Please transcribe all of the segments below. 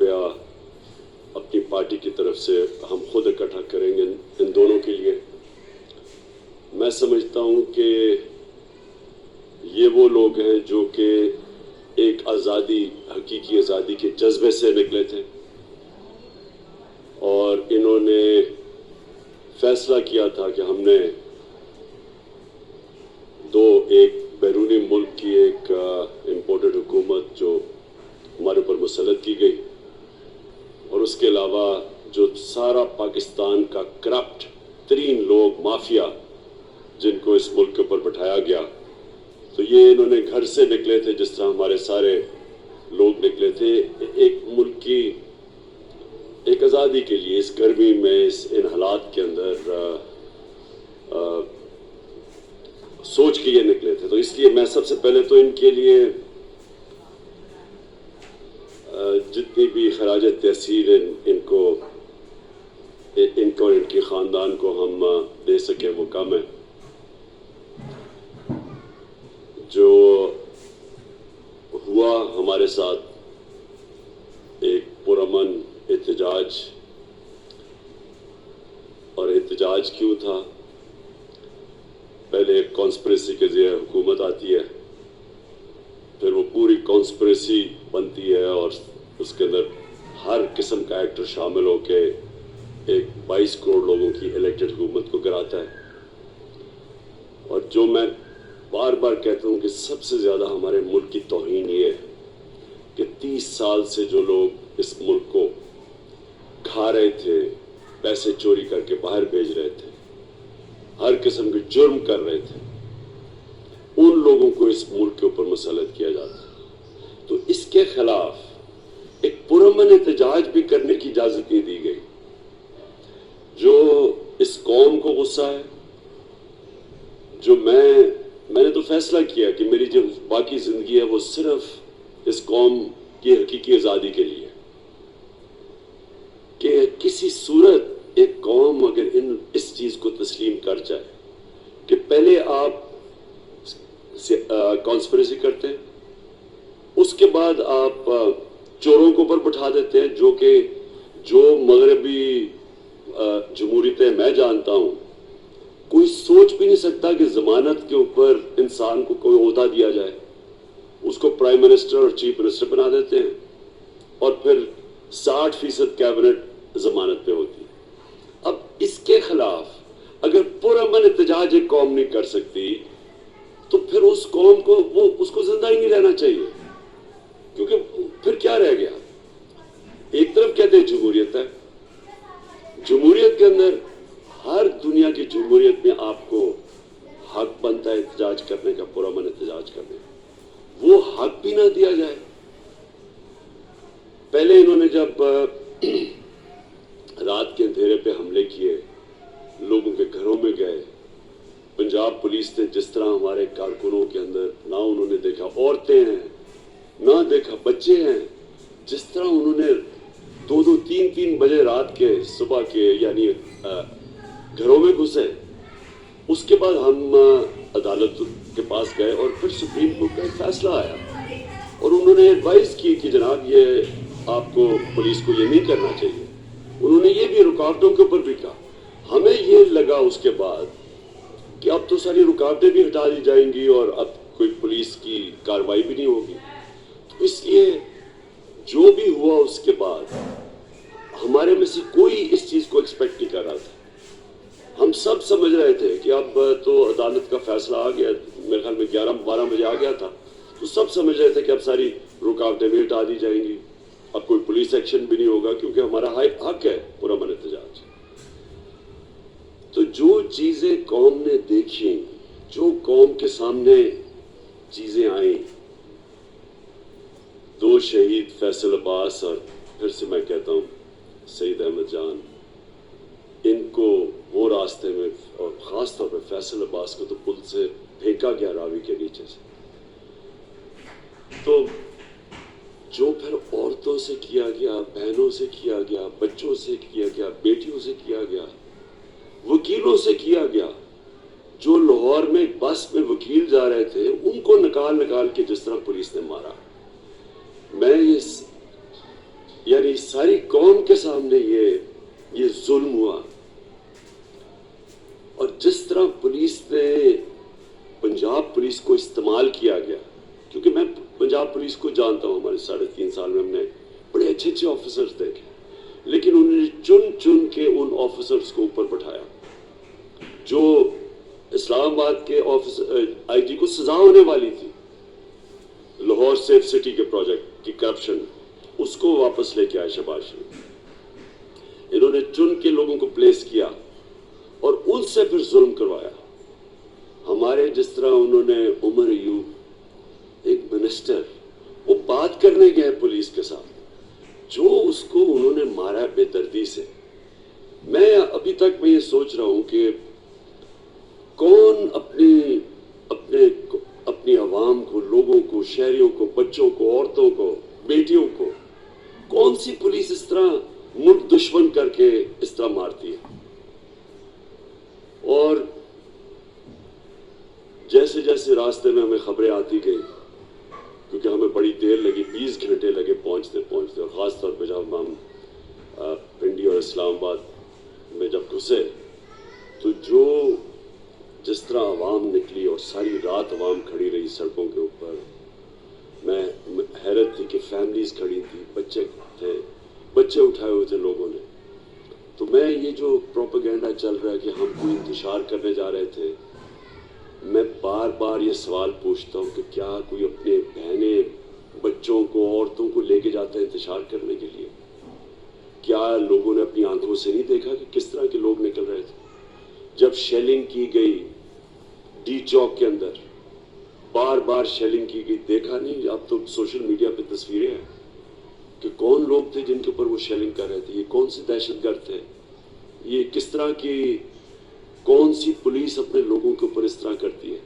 रुपया अपनी पार्टी की तरफ से हम खुद इकट्ठा करेंगे इन दोनों के लिए। मैं समझता हूँ कि ये वो लोग हैं जो कि एक आज़ादी, हकीकी आज़ादी के जज्बे से निकले थे और इन्होंने फैसला किया था कि हमने एक बैरूनी मुल्क की एक इम्पोर्टेड हुकूमत जो हमारे ऊपर मुसल्लत की गई और उसके अलावा जो सारा पाकिस्तान का करप्ट तरीन लोग, माफिया, जिनको इस मुल्क के ऊपर बैठाया गया, तो ये इन्होंने घर से निकले थे जिस तरह हमारे सारे लोग निकले थे एक मुल्क की एक आज़ादी के लिए। इस गर्मी में, इन हालात के अंदर सोच के ये निकले थे। तो इसलिए मैं सबसे पहले तो इनके लिए जितनी भी खराज तहसील इनको और इनके ख़ानदान को हम दे सके वो कम है। जो हुआ हमारे साथ एक पुरअमन एहतजाज, और एहतजाज क्यों था? पहले एक कॉन्स्पिरेसी के ज़रिए हुकूमत आती है, फिर वो पूरी कॉन्स्पिरेसी बनती है और उसके अंदर हर किस्म का एक्टर शामिल होके एक 22 करोड़ लोगों की इलेक्टेड हुकूमत को गिराता है। और जो मैं बार बार कहता हूँ कि सबसे ज़्यादा हमारे मुल्क की तौहीन ये है कि 30 साल से जो लोग इस मुल्क को खा रहे थे, पैसे चोरी करके बाहर भेज रहे थे, हर किस्म के जुर्म कर रहे थे, उन लोगों को इस मुल्क के ऊपर मुसल्लत किया जाता है। तो इसके खिलाफ एक पुरअमन एहतजाज भी करने की इजाज़त नहीं दी गई। जो इस कौम को गुस्सा है, जो मैंने तो फैसला किया कि मेरी जो बाकी ज़िंदगी है वो सिर्फ इस कौम की हकीकी आज़ादी के लिए, कि किसी सूरत एक कौम अगर इस चीज़ को तस्लीम कर जाए कि पहले आप कॉन्स्पिरेसी करते हैं, उसके बाद आप चोरों को ऊपर बैठा देते हैं, जो मगरबी जमहूरियतें मैं जानता हूँ, कोई सोच भी नहीं सकता कि ज़मानत के ऊपर इंसान को कोई ओहदा दिया जाए, उसको प्राइम मिनिस्टर और चीफ मिनिस्टर बना देते हैं और फिर 60% कैबिनेट ज़मानत पे होती है। अब इसके खिलाफ अगर पुरअमन एहतजाज एक कौम नहीं कर सकती तो फिर उस कौम को उसको जिंदा ही नहीं रहना चाहिए, क्योंकि फिर क्या रह गया? एक तरफ कहते हैं जमहूरियत है, जमहूरियत के अंदर हर दुनिया की जमहूरियत में आपको हक बनता है एहतजाज करने का, पुरअमन एहतजाज करने का। वो हक भी ना दिया जाए। पहले इन्होंने जब रात के अंधेरे पे हमले किए, लोगों के घरों में गए, पंजाब पुलिस ने जिस तरह हमारे कारकुनों के अंदर ना उन्होंने देखा औरतें हैं, ना देखा बच्चे हैं, जिस तरह उन्होंने 2-2, 3-3 बजे रात के, सुबह के, यानी घरों में घुसे। उसके बाद हम अदालत के पास गए और फिर सुप्रीम कोर्ट का एक फैसला आया और उन्होंने एडवाइस की कि जनाब ये आपको, पुलिस को ये नहीं करना चाहिए। उन्होंने ये भी रुकावटों के ऊपर भी कहा। हमें ये लगा उसके बाद कि अब तो सारी रुकावटें भी हटा दी जाएंगी और अब कोई पुलिस की कार्रवाई भी नहीं होगी। तो इसलिए जो भी हुआ उसके बाद हमारे में से कोई इस चीज़ को एक्सपेक्ट नहीं कर रहा था। हम सब समझ रहे थे कि अब तो अदालत का फैसला आ गया, मेरे ख्याल में 11-12 बजे आ गया था, तो सब समझ रहे थे कि अब सारी रुकावटें भी हटा दी जाएंगी, अब कोई पुलिस एक्शन भी नहीं होगा, क्योंकि हमारा हक है पुरअमन एहतजाज। तो जो चीज़ें कौम ने देखी, जो कौम के सामने चीज़ें आई, 2 शहीद फैसल अब्बास और फिर से मैं कहता हूँ सईद अहमद जान, इनको वो रास्ते में, और ख़ास तौर पर फैसल अब्बास को तो पुल से फेंका गया, रावी के नीचे से। तो जो फिर औरतों से किया गया, बहनों से किया गया, बच्चों से किया गया, बेटियों से किया गया, वकीलों से किया गया, जो लाहौर में बस में वकील जा रहे थे उनको निकाल के जिस तरह पुलिस ने मारा। मैं यानी सारी कौम के सामने ये जुल्म हुआ। और जिस तरह पुलिस ने, पंजाब पुलिस को इस्तेमाल किया गया, क्योंकि मैं पंजाब पुलिस को जानता हूँ, हमारे 3.5 साल में हमने बड़े अच्छे अच्छे ऑफिसर्स देखे, लेकिन उन्होंने चुन चुन के उन ऑफिसर्स को ऊपर बैठाया। जो इस्लामाबाद के ऑफिसर आईजी को सजा होने वाली थी लाहौर सेफ सिटी के प्रोजेक्ट की करप्शन, उसको वापस लेके आए शहबाज शरीफ। इन्होंने चुन के लोगों को प्लेस किया और उनसे फिर जुल्म करवाया। हमारे जिस तरह उन्होंने उमर अयूब, एक मिनिस्टर, वो बात करने गए पुलिस के साथ, जो उसको उन्होंने मारा बेदर्दी से। मैं अभी तक मैं ये सोच रहा हूं कि कौन अपनी आवाम को, लोगों को, शहरियों को, बच्चों को, औरतों को, बेटियों को, कौन सी पुलिस इस तरह मुल्क दुश्मन करके इस तरह मारती है। और जैसे जैसे रास्ते में हमें खबरें आती गई, क्योंकि हमें बड़ी देर लगी, 20 घंटे लगे पहुंचते पहुंचते, और ख़ास तौर पे जब हम पिंडी और इस्लामाबाद में जब घुसे, तो जिस तरह आवाम निकली और सारी रात आवाम खड़ी रही सड़कों के ऊपर, मैं हैरत थी कि फैमिलीज खड़ी थी, बच्चे थे, बच्चे उठाए हुए थे लोगों ने। तो मैं ये जो प्रोपेगेंडा चल रहा है कि हम कोई इंतशार करने जा रहे थे, मैं बार बार ये सवाल पूछता हूँ कि क्या कोई अपने बहनें, बच्चों को, औरतों को लेके जाता है इंतशार करने के लिए? क्या लोगों ने अपनी आंखों से नहीं देखा कि किस तरह के लोग निकल रहे थे? जब शेलिंग की गई डी चौक के अंदर, बार बार शेलिंग की गई, देखा नहीं? अब तो सोशल मीडिया पे तस्वीरें हैं कि कौन लोग थे जिनके ऊपर वो शेलिंग कर रहे थे, ये कौन से दहशतगर्द थे, ये किस तरह की, कौन सी पुलिस अपने लोगों के ऊपर इस तरह करती है।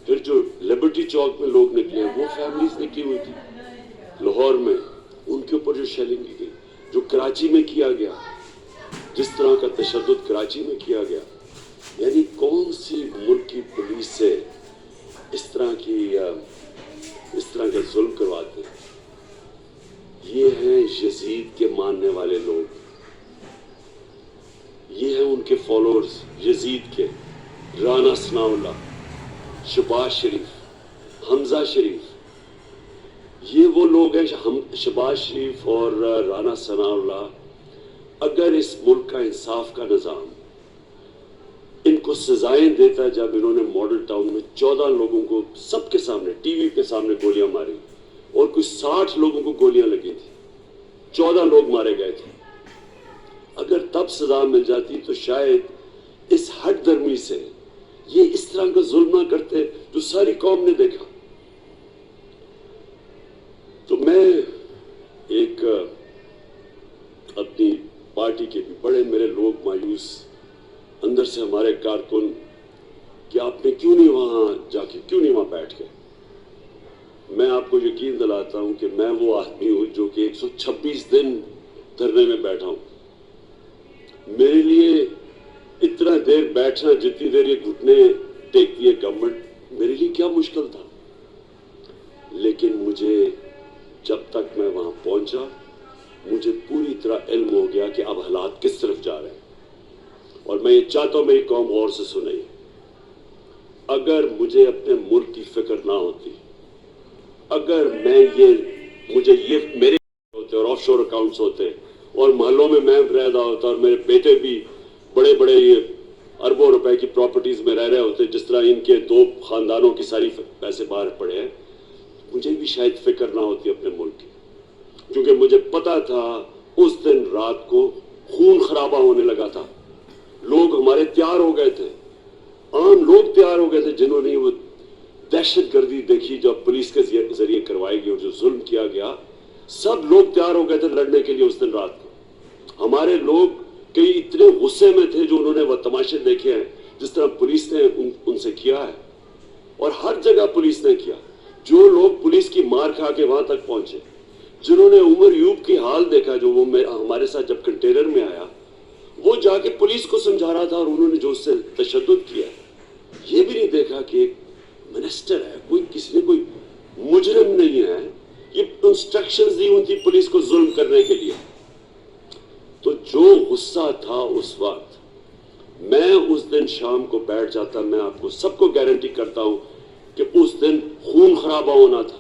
फिर जो लिबर्टी चौक में लोग निकले, वो फैमिलीज निकली हुई थी लाहौर में, उनके ऊपर जो शेलिंग की गई, जो कराची में किया गया, जिस तरह का तशद्दुद कराची में किया गया, यानी कौन सी मुल्क की पुलिस से इस तरह का जुल्म करवाते हैं। ये हैं यजीद के मानने वाले लोग, ये हैं उनके फॉलोअर्स यजीद के, राना सनाउल्लाह, शहबाज शरीफ, हमजा शरीफ, ये वो लोग हैं। शहबाज शरीफ और राना सनाउल्लाह अगर इस मुल्क का इंसाफ का निज़ाम इनको सजाएं देता, जब इन्होंने मॉडल टाउन में 14 लोगों को सबके सामने, टीवी के सामने गोलियां मारी और कुछ 60 लोगों को गोलियां लगी थी, 14 लोग मारे गए थे, अगर तब सजा मिल जाती तो शायद इस हट दर्मी से ये इस तरह का जुल्म ना करते जो सारी कौम ने देखा। तो मैं एक अपनी पार्टी के भी बड़े मेरे लोग मायूस अंदर से, हमारे कारकुन, कि आपने क्यों नहीं वहां जाके, क्यों नहीं वहां बैठ के। मैं आपको यकीन दिलाता हूं कि मैं वो आदमी हूं जो कि 126 दिन धरने में बैठा हूं। मेरे लिए इतना देर बैठना, जितनी देर ये घुटने टेकती है गवर्नमेंट, मेरे लिए क्या मुश्किल था। लेकिन मुझे, जब तक मैं वहां पहुंचा, मुझे पूरी तरह इल्म हो गया कि अब हालात किस तरफ जा रहे हैं। और मैं ये चाहता हूं मेरी कौम गौर से सुने, अगर मुझे अपने मुल्क की फिक्र ना होती, अगर मुझे ये मेरे होते और ऑफशोर अकाउंट्स होते और महलों में मैं रह रहा होता और मेरे बेटे भी बड़े बड़े ये अरबों रुपए की प्रॉपर्टीज में रह रहे होते, जिस तरह इनके 2 खानदानों की सारी पैसे बाहर पड़े हैं, मुझे भी शायद फिक्र ना होती अपने मुल्क की। क्योंकि मुझे पता था उस दिन रात को खून खराबा होने लगा था, लोग हमारे तैयार हो गए थे, आम लोग तैयार हो गए थे, जिन्होंने वो दहशतगर्दी देखी जो पुलिस के जरिए करवाई गई और जो जुल्म किया गया, सब लोग तैयार हो गए थे लड़ने के लिए उस दिन रात को। हमारे लोग कई इतने गुस्से में थे जो उन्होंने वो तमाशे देखे हैं जिस तरह पुलिस ने उनसे किया है, और हर जगह पुलिस ने किया। जो लोग पुलिस की मार खा के वहां तक पहुंचे, जिन्होंने उमर यूब की हाल देखा, जो वो हमारे साथ जब कंटेनर में आया, वो जाके पुलिस को समझा रहा था, और उन्होंने जो उससे तशद्दुद किया, ये भी नहीं देखा कि एक मिनिस्टर है, कोई किसी ने कोई मुजरिम नहीं है, ये उन इंस्ट्रक्शंस दी हुई थी पुलिस को जुल्म करने के लिए। तो जो गुस्सा था उस वक्त, मैं उस दिन शाम को बैठ जाता, मैं आपको सबको गारंटी करता हूं कि उस दिन खून खराबा होना था।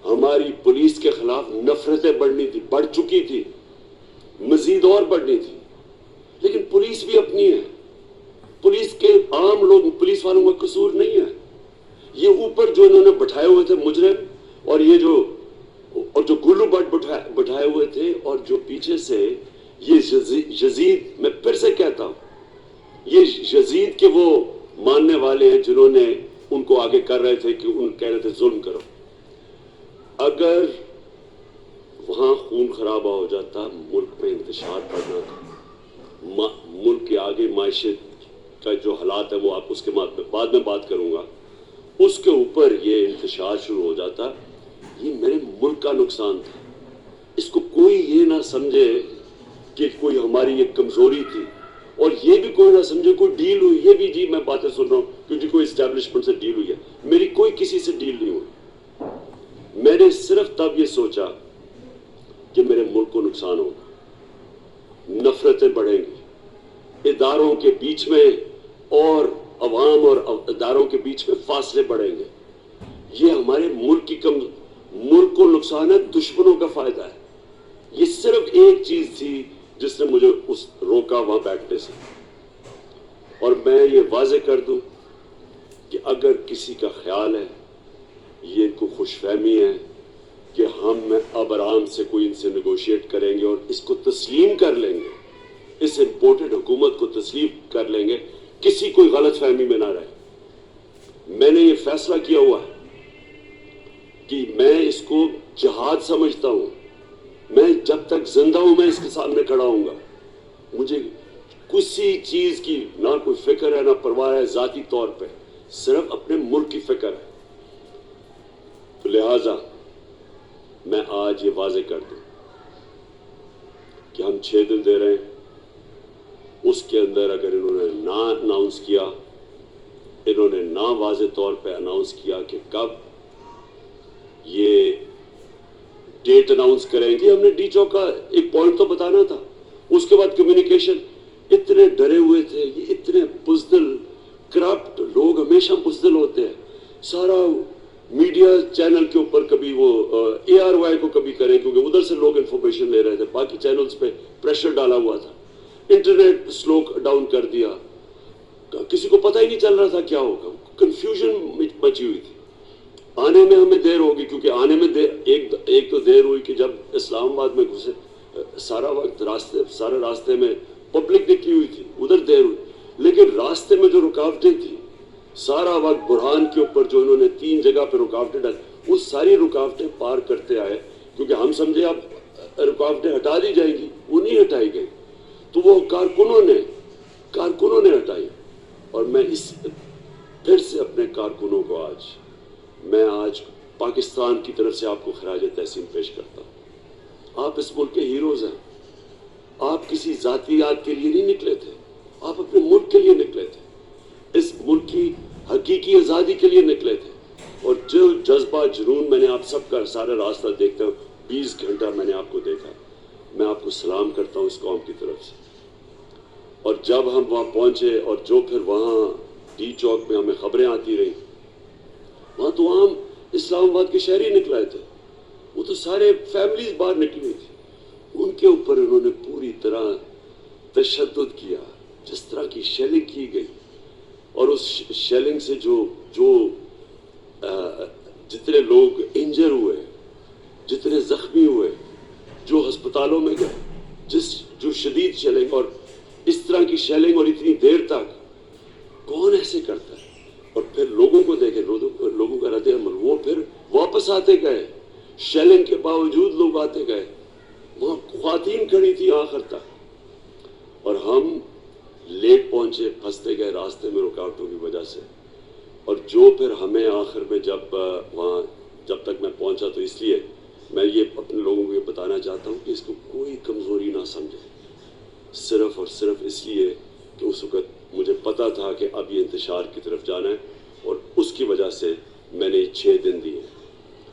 हमारी पुलिस के खिलाफ नफरतें बढ़ चुकी थी, मजीद और बढ़नी थी। लेकिन पुलिस भी अपनी है, पुलिस के आम लोग, पुलिस वालों का कसूर नहीं है। ये ऊपर जो इन्होंने बैठाए हुए थे मुजरिम, और ये जो गुल्लू भट्ट बैठाए हुए थे, और जो पीछे से ये यजीद, मैं फिर से कहता हूं, ये यजीद के वो मानने वाले हैं जिन्होंने उनको आगे कर रहे थे कि उन कह रहे थे जुल्म करो। अगर वहां खून खराबा हो जाता, मुल्क में इंतशार पड़ना था, मुल्क के आगे मायशत का जो हालात है वो आप उसके बाद में बात करूंगा, उसके ऊपर ये इंतशार शुरू हो जाता, ये मेरे मुल्क का नुकसान था। इसको कोई ये ना समझे कि कोई हमारी ये कमजोरी थी, और ये भी कोई ना समझे कोई डील हुई। ये भी जी मैं बातें सुन रहा हूं क्योंकि कोई एस्टेब्लिशमेंट से डील हुई है, मेरी कोई किसी से डील नहीं हुई। मैंने सिर्फ तब ये सोचा कि मेरे मुल्क को नुकसान होगा, नफरतें बढ़ेंगी, इदारों के बीच में और अवाम और इदारों के बीच में फासले बढ़ेंगे। ये हमारे मुल्क को नुकसान है, दुश्मनों का फायदा है। ये सिर्फ एक चीज थी जिसने मुझे रोका वहां बैठने से। और मैं ये वाजे कर दूं कि अगर किसी का ख्याल है, ये इनको खुशफहमी है कि हम अब आराम से कोई इनसे नेगोशिएट करेंगे और इसको तस्लीम कर लेंगे, इस इंपोर्टेड हुकूमत को तस्लीम कर लेंगे, किसी कोई गलत फहमी में ना रहे। मैंने ये फैसला किया हुआ है कि मैं इसको जिहाद समझता हूं। मैं जब तक जिंदा हूं मैं इसके सामने खड़ा हूंगा। मुझे किसी चीज की ना कोई फिक्र है ना परवाह है जाती तौर पे, सिर्फ अपने मुल्क की फिक्र है। तो लिहाजा मैं आज ये वाजे कर दूं कि हम 6 दिन दे रहे हैं, उसके अंदर अगर इन्होंने ना अनाउंस किया, इन्होंने ना वाजे तौर पे अनाउंस किया कि कब ये डेट अनाउंस करेंगे, हमने डी चौक का एक पॉइंट तो बताना था। उसके बाद कम्युनिकेशन, इतने डरे हुए थे, ये इतने बुज़दिल करप्ट लोग हमेशा बुज़दिल होते हैं। सारा मीडिया चैनल के ऊपर कभी वो ARY को कभी करें क्योंकि उधर से लोग इंफॉर्मेशन ले रहे थे, बाकी चैनल्स पे प्रेशर डाला हुआ था, इंटरनेट स्लो डाउन कर दिया, किसी को पता ही नहीं चल रहा था क्या होगा, कंफ्यूजन मची हुई थी। आने में हमें देर होगी क्योंकि आने में एक तो देर हुई कि जब इस्लामाबाद में घुसे, सारा रास्ते में पब्लिक निकली हुई थी, उधर देर हुई। लेकिन रास्ते में जो रुकावटें थी, सारा वक्त बुरहान के ऊपर जो इन्होंने 3 जगह पे रुकावटें डाली, वो सारी रुकावटें पार करते आए क्योंकि हम समझे अब रुकावटें हटा दी जाएंगी, वो नहीं हटाई गई। तो वो कारकुनों ने हटाई। और मैं फिर से अपने कारकुनों को आज पाकिस्तान की तरफ से आपको खराज तहसीन पेश करता हूं। आप इस मुल्क के हीरोज हैं। आप किसी जातियात के लिए नहीं निकले थे, आप अपने मुल्क के लिए निकले थे, इस मुल्क की हकीकी आज़ादी के लिए निकले थे। और जो जज्बा जुनून मैंने आप सबका सारा रास्ता देखता हूँ, 20 घंटा मैंने आपको देखा, मैं आपको सलाम करता हूँ इस कौम की तरफ से। और जब हम वहाँ पहुँचे और जो फिर वहाँ डी चौक में हमें खबरें आती रही, वहाँ तो आम इस्लामाबाद के शहरी निकलाए थे, वो तो सारे फैमिलीज बाहर निकली हुई थी। उनके ऊपर उन्होंने पूरी तरह तशद्दुद किया, जिस तरह की शेलिंग की गई, और उस शेलिंग से जितने लोग इंजर हुए, जितने जख्मी हुए, जो अस्पतालों में गए, जो शदीद शेलिंग, और इस तरह की शेलिंग और इतनी देर तक कौन ऐसे करता है। और फिर लोगों को देखे, लोगों का रद्द अमल, वो फिर वापस आते गए, शेलिंग के बावजूद लोग आते गए, वहां ख्वातीन खड़ी थी आखिर तक, और हम लेट पहुंचे, फंसते गए रास्ते में रुकावटों की वजह से। और जो फिर हमें आखिर में जब तक मैं पहुंचा, तो इसलिए मैं ये अपने लोगों को ये बताना चाहता हूँ कि इसको कोई कमजोरी ना समझे, सिर्फ और सिर्फ इसलिए कि उस वक्त मुझे पता था कि अब ये इंतशार की तरफ जाना है, और उसकी वजह से मैंने 6 दिन दिए।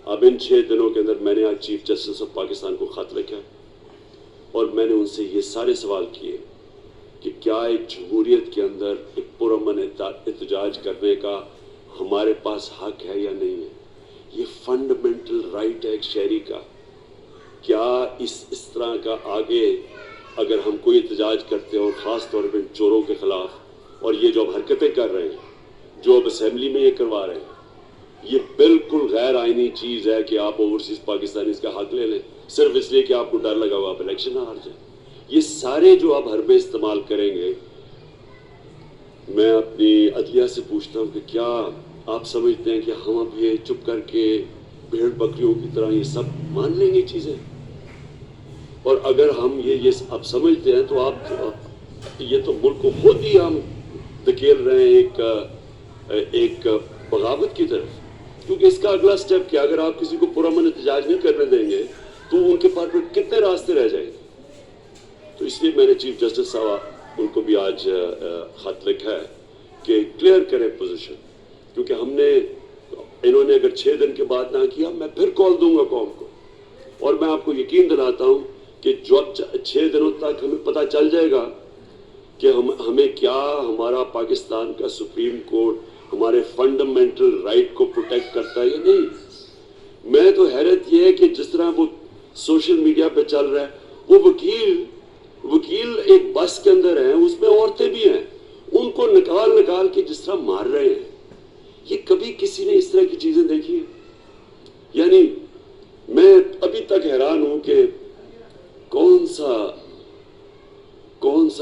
اب ان 6 دنوں کے اندر میں نے آج چیف جسٹس آف پاکستان کو خط لکھا اور میں نے ان سے یہ سارے سوال کیے کہ کیا ایک جمہوریت کے اندر ایک پرامن احتجاج کرنے کا ہمارے پاس حق ہے یا نہیں ہے. یہ فنڈامنٹل رائٹ ہے ایک شہری کا. کیا اس طرح کا آگے اگر ہم کوئی احتجاج کرتے ہیں اور خاص طور پہ چوروں کے خلاف اور یہ جو اب حرکتیں کر رہے ہیں جو اب اسمبلی میں یہ کروا رہے ہیں, یہ بالکل غیر آئینی چیز ہے کہ آپ اوورسیز پاکستانی اس کا حق لے لیں صرف اس لیے کہ آپ کو ڈر لگا ہوا آپ الیکشن نہ ہار جائیں. یہ سارے جو آپ حربے استعمال کریں گے, میں اپنی عدلیہ سے پوچھتا ہوں کہ کیا آپ سمجھتے ہیں کہ ہم اب یہ چپ کر کے بھیڑ بکریوں کی طرح یہ سب مان لیں گے چیزیں؟ اور اگر ہم یہ اب سمجھتے ہیں تو آپ یہ تو ملک کو خود ہی ہم دھکیل رہے ہیں ایک بغاوت کی طرف. کیونکہ اس کا اگلا سٹیپ کیا, اگر آپ کسی کو پرامن احتجاج نہیں کرنے دیں گے تو ان کے پاس کتنے راستے رہ جائیں گے. تو اس لیے میں نے چیف جسٹس صاحب ان کو بھی آج خط لکھا ہے کہ کلیئر کریں پوزیشن, کیونکہ ہم نے انہوں نے اگر 6 دن کے بعد نہ کیا میں پھر کال دوں گا قوم کو. اور میں آپ کو یقین دلاتا ہوں کہ جو 6 دنوں تک ہمیں پتہ چل جائے گا کہ ہمیں کیا ہمارا پاکستان کا سپریم کورٹ ہمارے فنڈامنٹل رائٹ کو پروٹیکٹ کرتا ہے یا نہیں. میں تو حیرت یہ ہے کہ جس طرح وہ سوشل میڈیا پہ چل رہا ہے, وہ وکیل ایک بس کے اندر ہیں, اس میں عورتیں بھی ہیں, ان کو نکال کے جس طرح مار رہے ہیں. یہ کبھی کسی نے اس طرح کی چیزیں دیکھی ہیں؟ یعنی میں ابھی تک حیران ہوں کہ کون سا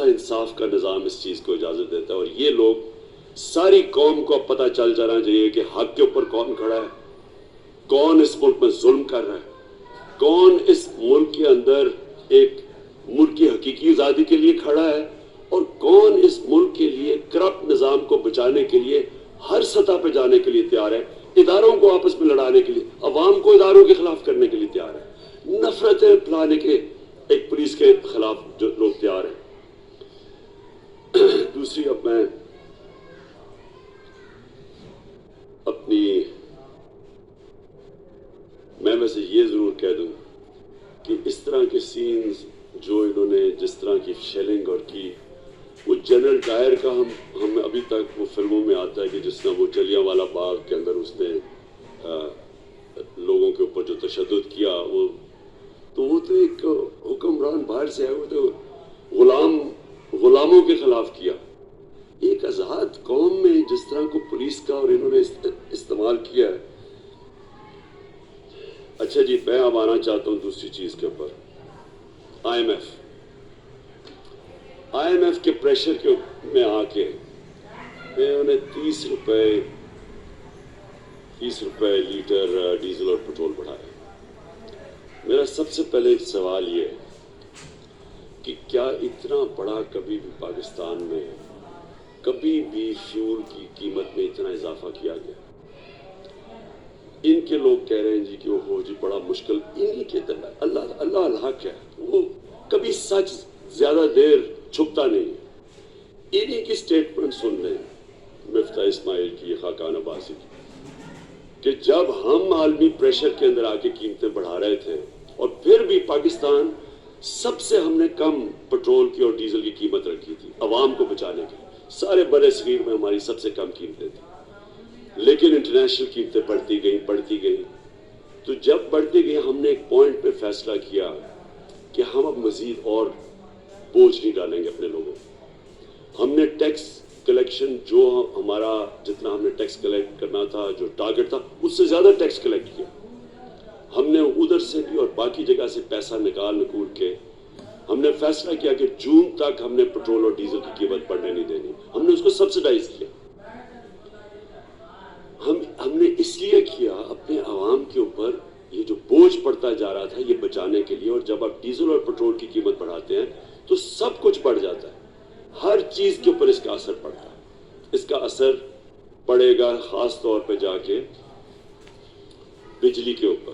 انصاف کا نظام اس چیز کو اجازت دیتا ہے. اور یہ لوگ ساری قوم کو اب پتہ چل جانا چاہیے کہ حق کے اوپر کون کھڑا ہے, کون اس ملک میں ظلم کر رہا ہے, کون اس ملک کے اندر ایک ملک کی حقیقی آزادی کے لیے کھڑا ہے, اور کون اس ملک کے لیے کرپٹ نظام کو بچانے کے لیے ہر سطح پہ جانے کے لیے تیار ہے, اداروں کو آپس میں لڑانے کے لیے, عوام کو اداروں کے خلاف کرنے کے لیے تیار ہے, نفرتیں پھیلانے کے ایک پولیس کے خلاف جو لوگ تیار ہیں. دوسری, اب میں ویسے یہ ضرور کہہ دوں کہ اس طرح کے سینز جو انہوں نے جس طرح کی شیلنگ اور کی, وہ جنرل ڈائر کا ہم ابھی تک وہ فلموں میں آتا ہے کہ جس طرح وہ جلیانوالہ باغ کے اندر اس نے لوگوں کے اوپر جو تشدد کیا, وہ تو ایک حکمران باہر سے آئے, وہ تو غلاموں کے خلاف کیا. ایک آزاد قوم میں جس طرح کو پولیس کا اور انہوں نے استعمال کیا ہے. اچھا جی, میں اب آنا چاہتا ہوں دوسری چیز کے اوپر. آئی ایم ایف کے پریشر میں آ کے انہوں نے 30 روپے لیٹر ڈیزل اور پیٹرول بڑھایا. میرا سب سے پہلے سوال یہ ہے کہ کیا اتنا بڑا کبھی بھی پاکستان میں کبھی بھی فیول کی قیمت میں اتنا اضافہ کیا گیا؟ ان کے لوگ کہہ رہے ہیں جی کہ وہ ہو جی بڑا مشکل, انہی کے اللہ الحق ہے, وہ کبھی سچ زیادہ دیر چھپتا نہیں ہے. انہی کی سٹیٹمنٹ سن لیں, مفتاح اسماعیل کی, خاقان عباسی کی, کہ جب ہم عالمی پریشر کے اندر آ کے قیمتیں بڑھا رہے تھے اور پھر بھی پاکستان سب سے ہم نے کم پیٹرول کی اور ڈیزل کی قیمت رکھی تھی عوام کو بچانے کے, سارے برے صغیر میں ہماری سب سے کم قیمتیں تھیں, لیکن انٹرنیشنل قیمتیں بڑھتی گئیں. تو جب بڑھتی گئی ہم نے ایک پوائنٹ پہ فیصلہ کیا کہ ہم اب مزید اور بوجھ نہیں ڈالیں گے اپنے لوگوں. ہم نے ٹیکس کلیکشن جو ہمارا جتنا ہم نے ٹیکس کلیکٹ کرنا تھا, جو ٹارگٹ تھا, اس سے زیادہ ٹیکس کلیکٹ کیا. ہم نے ادھر سے بھی اور باقی جگہ سے پیسہ نکول کے ہم نے فیصلہ کیا کہ جون تک ہم نے پیٹرول اور ڈیزل کی قیمت بڑھنے نہیں دینی. ہم نے اس کو سبسڈائز کیا. ہم نے اس لیے کیا اپنے عوام کے اوپر یہ جو بوجھ پڑتا جا رہا تھا یہ بچانے کے لیے. اور جب آپ ڈیزل اور پیٹرول کی قیمت بڑھاتے ہیں تو سب کچھ بڑھ جاتا ہے, ہر چیز کے اوپر اس کا اثر پڑتا ہے. اس کا اثر پڑے گا خاص طور پہ جا کے بجلی کے اوپر,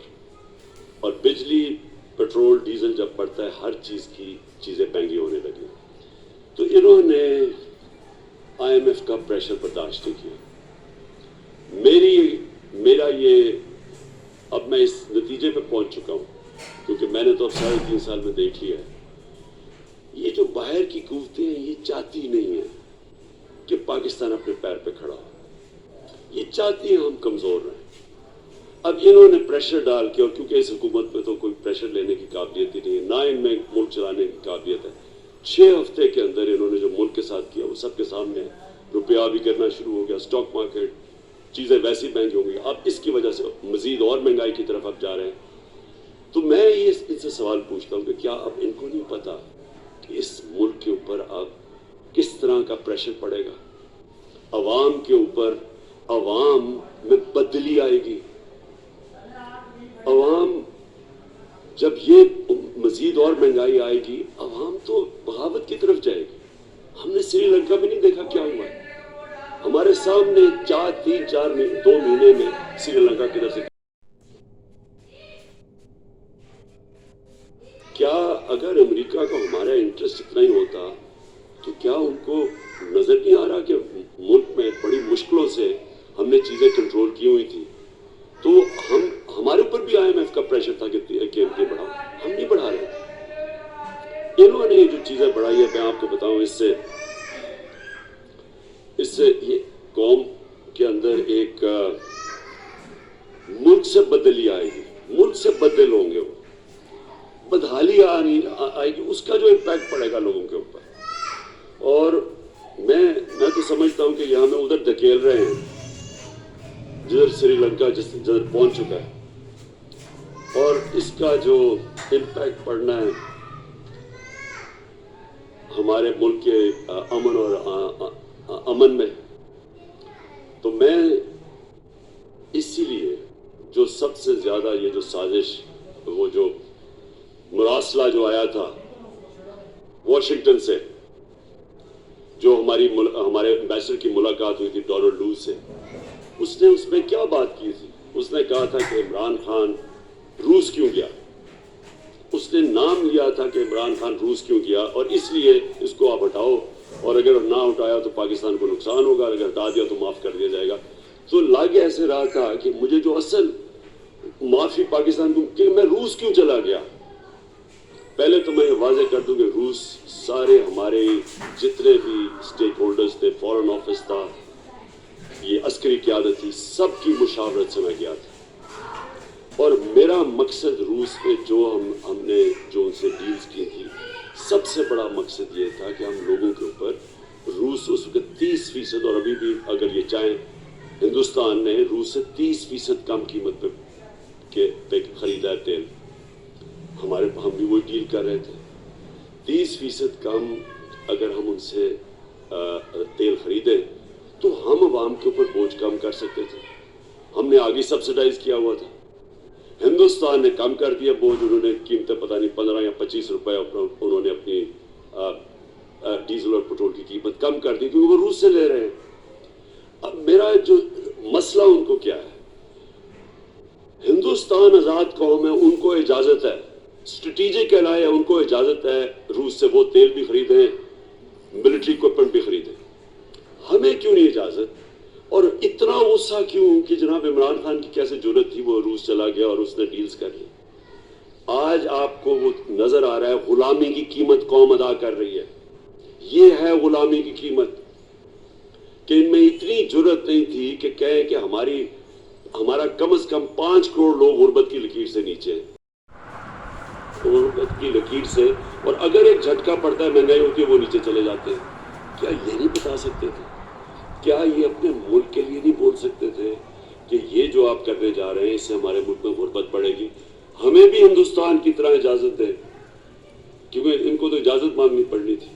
اور بجلی پیٹرول ڈیزل جب بڑھتا ہے ہر چیز کی چیزیں مہنگی ہونے لگی. تو انہوں نے آئی ایم ایف کا پریشر برداشت نہیں کیا. میرا یہ اب मैं इस नतीजे पे पहुंच चुका हूं, क्योंकि मैंने तो अब 3.5 साल में देख लिया है, ये जो बाहर की कुव्वतें हैं ये चाहती नहीं है कि पाकिस्तान अपने पैर पे खड़ा हो, ये चाहती है हम कमजोर रहें। अब इन्होंने प्रेशर डाल के, और क्योंकि इस हुकूमत में तो कोई प्रेशर लेने की काबिलियत ही नहीं है, ना इनमें मुल्क चलाने की काबिलियत है, 6 हफ्ते के अंदर इन्होंने जो मुल्क के साथ किया वो सबके सामने है। रुपया भी करना शुरू हो गया, स्टॉक मार्केट, चीज़ें वैसी महंगी हो गई, अब इसकी वजह से मजीद और महंगाई की तरफ अब जा रहे हैं। तो मैं ये इनसे सवाल पूछता हूँ कि क्या अब इनको नहीं पता कि इस मुल्क के ऊपर अब किस तरह का प्रेशर पड़ेगा, अवाम के ऊपर, अवाम में बदली आएगी, अवाम जब ये मजीद और महंगाई आएगी, अवाम तो बगावत की तरफ जाएगी। हमने श्रीलंका में नहीं देखा क्या हुआ है, हमारे सामने 2 महीने में श्रीलंका की तरफ से। क्या अगर अमेरिका को हमारा इंटरेस्ट इतना ही होता तो क्या उनको नजर नहीं आ रहा कि मुल्क में बड़ी मुश्किलों से हमने चीजें कंट्रोल की हुई थी, तो हमारे ऊपर भी IMF का प्रेशर था कि बढ़ाओ, हम नहीं बढ़ा रहे। इन्होंने ये जो चीजें बढ़ाई है, मैं आपको बताऊं, इससे ये कौम के अंदर एक मुल्क से बदली आएगी, मुल्क से बदल होंगे, वो बदहाली आएगी, उसका जो इम्पैक्ट पड़ेगा लोगों के ऊपर। और मैं तो समझता हूं कि ये हमें उधर धकेल रहे हैं जिधर श्रीलंका जिधर पहुंच चुका है, और इसका जो इम्पैक्ट पड़ना है हमारे मुल्क के अमन और अमन में। तो मैं इसीलिए जो सबसे ज्यादा ये जो साजिश, वो जो मुरासला जो आया था वॉशिंगटन से, जो हमारे एम्बेसडर की मुलाकात हुई थी डोनाल्ड लू से, उसने उसमें क्या बात की थी? उसने कहा था कि इमरान खान रूस क्यों गया, उसने नाम लिया था कि इमरान खान रूस क्यों गया, और इसलिए इसको आप हटाओ, और अगर ना उठाया तो पाकिस्तान को नुकसान होगा, अगर हटा दिया तो माफ कर दिया जाएगा। तो लागे ऐसे रहा था कि मुझे जो असल माफी पाकिस्तान को कि मैं रूस क्यों चला गया। पहले तो मैं ये वाजे कर दूं कि रूस सारे हमारे जितने भी स्टेक होल्डर्स थे, फॉरेन ऑफिस था, ये अस्करी क़यादत थी, सबकी मुशावरत से मैं गया था। और मेरा मकसद रूस पे हमने जो उनसे डील्स की थी, सबसे बड़ा मकसद ये था कि हम लोगों के ऊपर, रूस उस वक्त 30%, और अभी भी अगर ये चाहें, हिंदुस्तान ने रूस से 30% कम कीमत पे खरीदा है तेल, हम भी वो डील कर रहे थे। 30% कम अगर हम उनसे तेल खरीदे तो हम अवाम के ऊपर बोझ कम कर सकते थे। हमने आगे सब्सिडाइज किया हुआ था, हिंदुस्तान ने कम कर दिया बोझ, उन्होंने कीमतें पता नहीं 15 या 25 रुपए उन्होंने अपनी डीजल और पेट्रोल की कीमत कम कर दी, क्योंकि वो रूस से ले रहे हैं। अब मेरा जो मसला उनको क्या है, हिंदुस्तान आजाद कौम है, उनको इजाजत है, स्ट्रेटेजिक एलाय है, उनको इजाजत है रूस से वो तेल भी खरीदें, मिलिट्री इक्विपमेंट भी खरीदें। हमें क्यों नहीं इजाजत? और इतना गुस्सा क्यों कि जनाब इमरान खान की कैसे जरूरत थी, वो रूस चला गया और उसने डील्स कर ली। आज आपको वो नजर आ रहा है गुलामी की कीमत कौम अदा कर रही है। ये है गुलामी की कीमत कि इनमें इतनी जरूरत नहीं थी कि कहें कि हमारा कम से कम 5 करोड़ लोग गुर्बत की लकीर से नीचे हैं, गुर्बत की लकीर से, और अगर एक झटका पड़ता है, महंगाई होती है, वो नीचे चले जाते हैं। क्या ये नहीं बता सकते थे? क्या ये अपने मुल्क के लिए नहीं बोल सकते थे कि ये जो आप करने जा रहे हैं इससे हमारे मुल्क में गुर्बत बढ़ेगी, हमें भी हिंदुस्तान की तरह इजाजत दें, क्योंकि इनको तो इजाजत मांगनी पड़नी थी।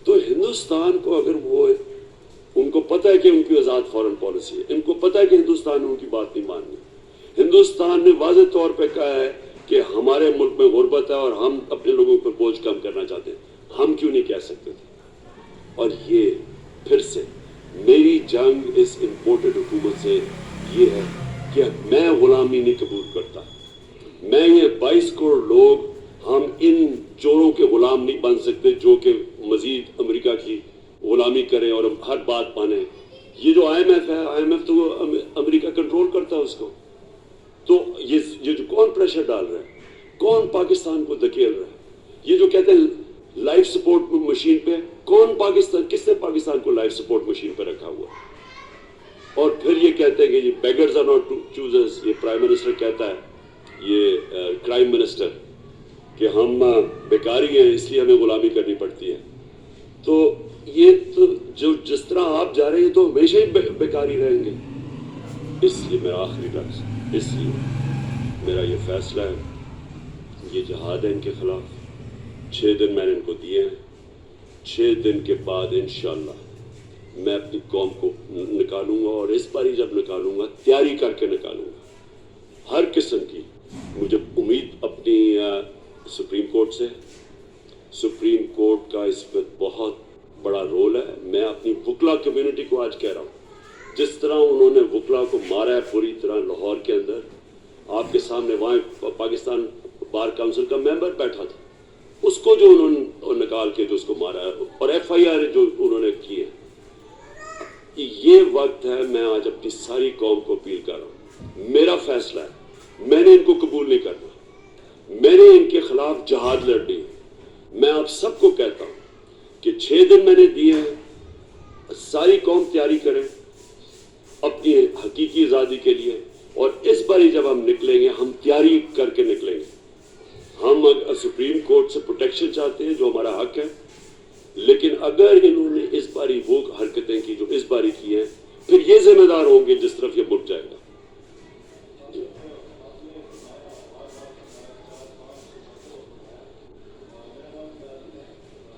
तो हिंदुस्तान को अगर उनको पता है कि उनकी आजाद फॉरेन पॉलिसी है, इनको पता है कि हिंदुस्तान ने उनकी बात नहीं माननी, हिंदुस्तान ने वाज़ेह तौर पे कहा है कि हमारे मुल्क में गुर्बत है और हम अपने लोगों पर बोझ कम करना चाहते हैं, हम क्यों नहीं कह सकते थे? और ये फिर से मेरी जंग इस इम्पोर्टेड हुकूमत से ये है कि मैं गुलामी नहीं कबूल करता। मैं ये 22 करोड़ लोग, हम इन चोरों के गुलाम नहीं बन सकते जो कि मजीद अमेरिका की गुलामी करें और हर बात माने। ये जो IMF है, IMF तो अमेरिका कंट्रोल करता है उसको, तो یہ جو کون پریشر ڈال رہا ہے, کون پاکستان کو دھکیل رہا ہے, یہ جو کہتے ہیں لائف سپورٹ مشین پہ, کون پاکستان, کس نے پاکستان کو لائف سپورٹ مشین پہ رکھا ہوا, اور پھر یہ کہتے ہیں کہ یہ بیگرز آر ناٹ چوزرز, یہ پرائم منسٹر کہتا ہے, یہ کرائم منسٹر, کہ ہم بیکاری ہیں اس لیے ہمیں غلامی کرنی پڑتی ہے. تو یہ تو جو جس طرح آپ جا رہے ہیں تو ہمیشہ ہی بیکاری رہیں گے. اس لیے میرا آخری لفظ, اس لیے میرا یہ فیصلہ ہے, یہ جہاد ہے ان کے خلاف. 6 دن میں نے ان کو دیے ہیں, 6 دن کے بعد انشاءاللہ میں اپنی قوم کو نکالوں گا, اور اس باری جب نکالوں گا تیاری کر کے نکالوں گا ہر قسم کی. مجھے امید اپنی سپریم کورٹ سے, سپریم کورٹ کا اس میں بہت بڑا رول ہے. میں اپنی وکلا کمیونٹی کو آج کہہ رہا ہوں, جس طرح انہوں نے وکلا کو مارا ہے پوری طرح لاہور کے اندر, آپ کے سامنے وہاں پاکستان بار کونسل کا ممبر بیٹھا تھا, اس کو جو انہوں نے نکال کے جو اس کو مارا ہے, اور FIR جو انہوں نے کی ہے. یہ وقت ہے, میں آج اپنی ساری قوم کو اپیل کر رہا ہوں, میرا فیصلہ ہے, میں نے ان کو قبول نہیں کرنا, میں نے ان کے خلاف جہاد لڑنی ہے. میں آپ سب کو کہتا ہوں کہ 6 دن میں نے دیے ہیں, ساری قوم تیاری کریں اپنی حقیقی آزادی کے لیے, اور اس باری جب ہم نکلیں گے ہم تیاری کر کے نکلیں گے. ہم سپریم کورٹ سے پروٹیکشن چاہتے ہیں جو ہمارا حق ہے, لیکن اگر انہوں نے اس باری وہ حرکتیں کی جو اس باری کی ہیں, پھر یہ ذمہ دار ہوں گے جس طرف یہ ملک جائے گا.